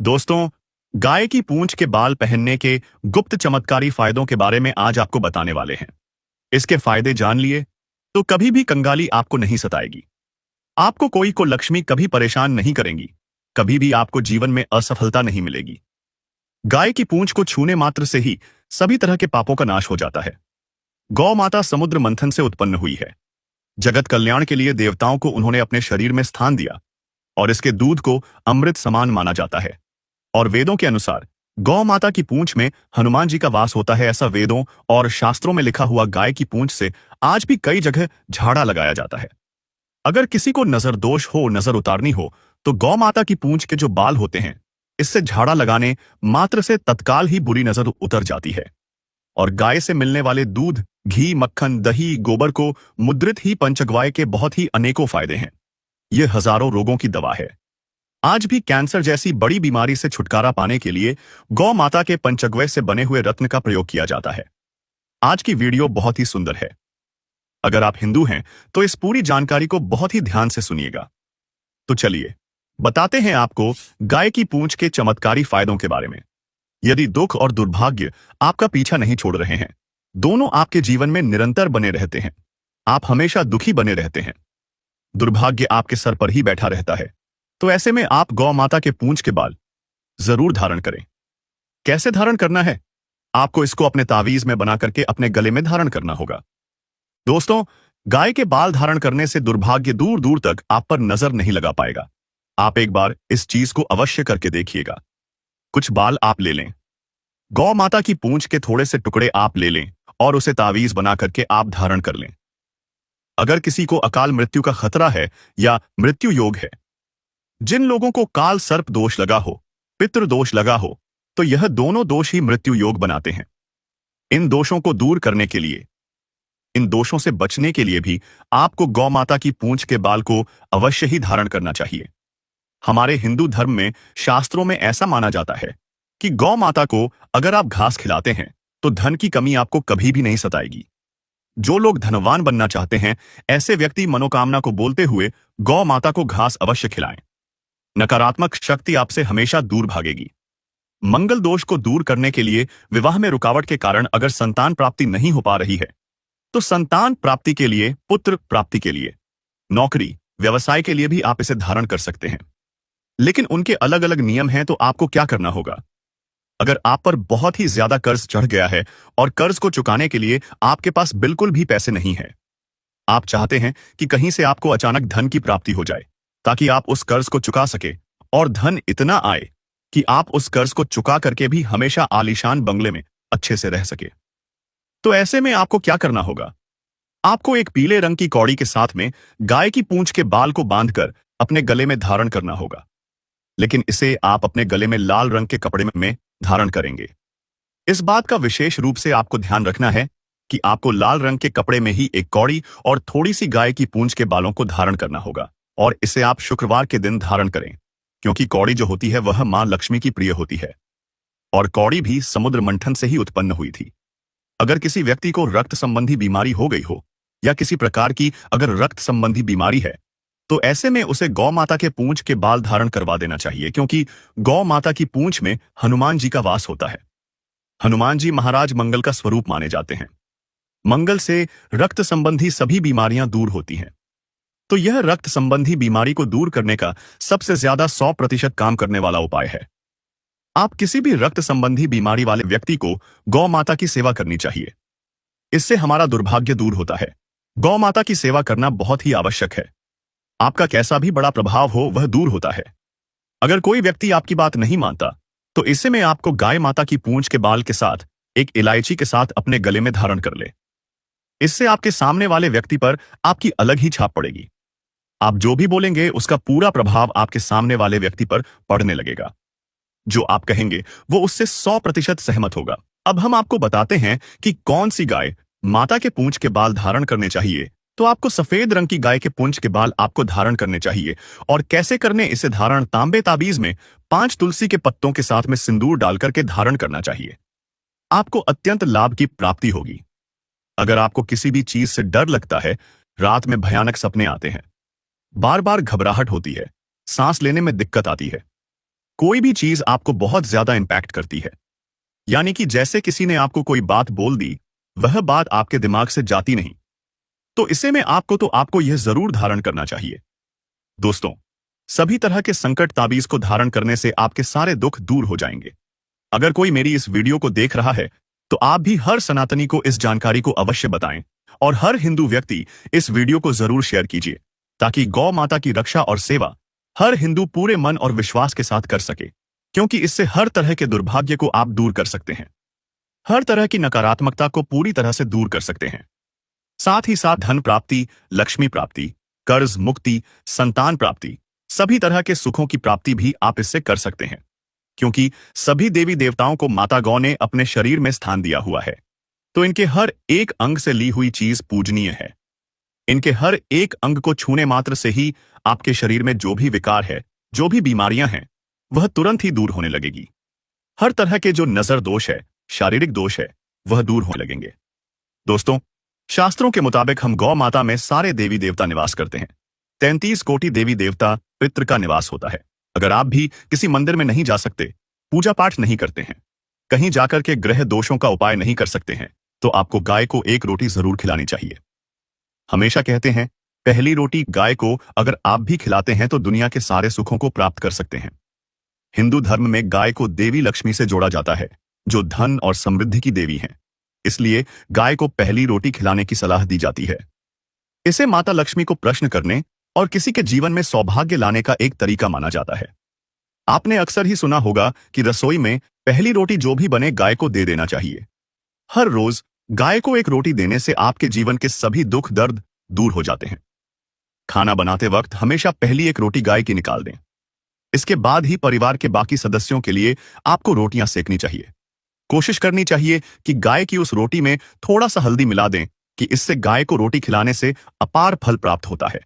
दोस्तों, गाय की पूंछ के बाल पहनने के गुप्त चमत्कारी फायदों के बारे में आज आपको बताने वाले हैं। इसके फायदे जान लिए तो कभी भी कंगाली आपको नहीं सताएगी। आपको कोई को लक्ष्मी कभी परेशान नहीं करेंगी। कभी भी आपको जीवन में असफलता नहीं मिलेगी। गाय की पूंछ को छूने मात्र से ही सभी तरह के पापों का नाश हो जाता है। गौ माता समुद्र मंथन से उत्पन्न हुई है। जगत कल्याण के लिए देवताओं को उन्होंने अपने शरीर में स्थान दिया और इसके दूध को अमृत समान माना जाता है। और वेदों के अनुसार गौ माता की पूंछ में हनुमान जी का वास होता है। ऐसा वेदों और शास्त्रों में लिखा हुआ गाय की पूंछ से आज भी कई जगह झाड़ा लगाया जाता है। अगर किसी को नजर दोष हो, नजर उतारनी हो, तो गौ माता की पूंछ के जो बाल होते हैं, इससे झाड़ा लगाने मात्र से तत्काल ही बुरी नजर उतर जाती है। और गाय से मिलने वाले दूध, घी, मक्खन, दही, गोबर को मुद्रित ही पंचगव्य के बहुत ही अनेकों फायदे हैं। ये हजारों रोगों की दवा है। आज भी कैंसर जैसी बड़ी बीमारी से छुटकारा पाने के लिए गौ माता के पंचगव्य से बने हुए रत्न का प्रयोग किया जाता है। आज की वीडियो बहुत ही सुंदर है। अगर आप हिंदू हैं तो इस पूरी जानकारी को बहुत ही ध्यान से सुनिएगा। तो चलिए बताते हैं आपको गाय की पूंछ के चमत्कारी फायदों के बारे में। यदि दुख और दुर्भाग्य आपका पीछा नहीं छोड़ रहे हैं, दोनों आपके जीवन में निरंतर बने रहते हैं, आप हमेशा दुखी बने रहते हैं, दुर्भाग्य आपके सर पर ही बैठा रहता है, तो ऐसे में आप गौ माता के पूंछ के बाल जरूर धारण करें। कैसे धारण करना है? आपको इसको अपने तावीज में बना करके अपने गले में धारण करना होगा। दोस्तों, गाय के बाल धारण करने से दुर्भाग्य दूर दूर तक आप पर नजर नहीं लगा पाएगा। आप एक बार इस चीज को अवश्य करके देखिएगा। कुछ बाल आप ले लें, गौ माता की पूंछ के थोड़े से टुकड़े आप ले लें और उसे तावीज बना करके आप धारण कर लें। अगर किसी को अकाल मृत्यु का खतरा है या मृत्यु योग है, जिन लोगों को काल सर्प दोष लगा हो, पितृ दोष लगा हो, तो यह दोनों दोष ही मृत्यु योग बनाते हैं। इन दोषों को दूर करने के लिए, इन दोषों से बचने के लिए भी आपको गौ माता की पूंछ के बाल को अवश्य ही धारण करना चाहिए। हमारे हिंदू धर्म में, शास्त्रों में ऐसा माना जाता है कि गौ माता को अगर आप घास खिलाते हैं तो धन की कमी आपको कभी भी नहीं सताएगी। जो लोग धनवान बनना चाहते हैं, ऐसे व्यक्ति मनोकामना को बोलते हुए गौ माता को घास अवश्य खिलाएं। नकारात्मक शक्ति आपसे हमेशा दूर भागेगी। मंगल दोष को दूर करने के लिए विवाह में रुकावट के कारण अगर संतान प्राप्ति नहीं हो पा रही है, तो संतान प्राप्ति के लिए, पुत्र प्राप्ति के लिए, नौकरी, व्यवसाय के लिए भी आप इसे धारण कर सकते हैं। लेकिन उनके अलग अलग नियम हैं, तो आपको क्या करना होगा? अगर आप पर बहुत ही ज्यादा कर्ज चढ़ गया है और कर्ज को चुकाने के लिए आपके पास बिल्कुल भी पैसे नहीं है, आप चाहते हैं कि कहीं से आपको अचानक धन की प्राप्ति हो जाए ताकि आप उस कर्ज को चुका सके और धन इतना आए कि आप उस कर्ज को चुका करके भी हमेशा आलीशान बंगले में अच्छे से रह सके, तो ऐसे में आपको क्या करना होगा? आपको एक पीले रंग की कौड़ी के साथ में गाय की पूंछ के बाल को बांधकर अपने गले में धारण करना होगा। लेकिन इसे आप अपने गले में लाल रंग के कपड़े में धारण करेंगे। इस बात का विशेष रूप से आपको ध्यान रखना है कि आपको लाल रंग के कपड़े में ही एक कौड़ी और थोड़ी सी गाय की पूंछ के बालों को धारण करना होगा। और इसे आप शुक्रवार के दिन धारण करें, क्योंकि कौड़ी जो होती है वह मां लक्ष्मी की प्रिय होती है और कौड़ी भी समुद्र मंथन से ही उत्पन्न हुई थी। अगर किसी व्यक्ति को रक्त संबंधी बीमारी हो गई हो या किसी प्रकार की अगर रक्त संबंधी बीमारी है, तो ऐसे में उसे गौ माता के पूंछ के बाल धारण करवा देना चाहिए, क्योंकि गौ माता की पूंछ में हनुमान जी का वास होता है। हनुमान जी महाराज मंगल का स्वरूप माने जाते हैं। मंगल से रक्त संबंधी सभी बीमारियां दूर होती हैं। तो यह रक्त संबंधी बीमारी को दूर करने का सबसे ज्यादा 100% काम करने वाला उपाय है। आप किसी भी रक्त संबंधी बीमारी वाले व्यक्ति को गौ माता की सेवा करनी चाहिए। इससे हमारा दुर्भाग्य दूर होता है। गौ माता की सेवा करना बहुत ही आवश्यक है। आपका कैसा भी बड़ा प्रभाव हो, वह दूर होता है। अगर कोई व्यक्ति आपकी बात नहीं मानता, तो इससे में आपको गाय माता की पूंछ के बाल के साथ एक इलायची के साथ अपने गले में धारण कर ले। इससे आपके सामने वाले व्यक्ति पर आपकी अलग ही छाप पड़ेगी। आप जो भी बोलेंगे उसका पूरा प्रभाव आपके सामने वाले व्यक्ति पर पड़ने लगेगा। जो आप कहेंगे वो उससे 100% सहमत होगा। अब हम आपको बताते हैं कि कौन सी गाय माता के पूंछ के बाल धारण करने चाहिए। तो आपको सफेद रंग की गाय के पूंछ के बाल आपको धारण करने चाहिए। और कैसे करने? इसे धारण तांबे ताबीज में 5 तुलसी के पत्तों के साथ में सिंदूर डालकर के धारण करना चाहिए। आपको अत्यंत लाभ की प्राप्ति होगी। अगर आपको किसी भी चीज से डर लगता है, रात में भयानक सपने आते हैं, बार बार घबराहट होती है, सांस लेने में दिक्कत आती है, कोई भी चीज आपको बहुत ज्यादा इंपैक्ट करती है, यानी कि जैसे किसी ने आपको कोई बात बोल दी, वह बात आपके दिमाग से जाती नहीं, तो इसे में आपको यह जरूर धारण करना चाहिए। दोस्तों, सभी तरह के संकट ताबीज को धारण करने से आपके सारे दुख दूर हो जाएंगे। अगर कोई मेरी इस वीडियो को देख रहा है, तो आप भी हर सनातनी को इस जानकारी को अवश्य बताएं और हर हिंदू व्यक्ति इस वीडियो को जरूर शेयर कीजिए, ताकि गौ माता की रक्षा और सेवा हर हिंदू पूरे मन और विश्वास के साथ कर सके, क्योंकि इससे हर तरह के दुर्भाग्य को आप दूर कर सकते हैं, हर तरह की नकारात्मकता को पूरी तरह से दूर कर सकते हैं। साथ ही साथ धन प्राप्ति, लक्ष्मी प्राप्ति, कर्ज मुक्ति, संतान प्राप्ति, सभी तरह के सुखों की प्राप्ति भी आप इससे कर सकते हैं, क्योंकि सभी देवी देवताओं को माता गौ ने अपने शरीर में स्थान दिया हुआ है, तो इनके हर एक अंग से ली हुई चीज पूजनीय है। इनके हर एक अंग को छूने मात्र से ही आपके शरीर में जो भी विकार है, जो भी बीमारियां हैं, वह तुरंत ही दूर होने लगेगी। हर तरह के जो नजर दोष है, शारीरिक दोष है, वह दूर होने लगेंगे। दोस्तों, शास्त्रों के मुताबिक हम गौ माता में सारे देवी देवता निवास करते हैं। 33 कोटि देवी देवता पितृ का निवास होता है। अगर आप भी किसी मंदिर में नहीं जा सकते, पूजा पाठ नहीं करते हैं, कहीं जाकर के ग्रह दोषों का उपाय नहीं कर सकते हैं, तो आपको गाय को एक रोटी जरूर खिलानी चाहिए। हमेशा कहते हैं, पहली रोटी गाय को अगर आप भी खिलाते हैं तो दुनिया के सारे सुखों को प्राप्त कर सकते हैं। हिंदू धर्म में गाय को देवी लक्ष्मी से जोड़ा जाता है, जो धन और समृद्धि की देवी हैं। इसलिए गाय को पहली रोटी खिलाने की सलाह दी जाती है। इसे माता लक्ष्मी को प्रश्न करने और किसी के जीवन में सौभाग्य लाने का एक तरीका माना जाता है। आपने अक्सर ही सुना होगा कि रसोई में पहली रोटी जो भी बने गाय को दे देना चाहिए। हर रोज गाय को एक रोटी देने से आपके जीवन के सभी दुख दर्द दूर हो जाते हैं। खाना बनाते वक्त हमेशा पहली एक रोटी गाय की निकाल दें। इसके बाद ही परिवार के बाकी सदस्यों के लिए आपको रोटियां सेकनी चाहिए। कोशिश करनी चाहिए कि गाय की उस रोटी में थोड़ा सा हल्दी मिला दें, कि इससे गाय को रोटी खिलाने से अपार फल प्राप्त होता है।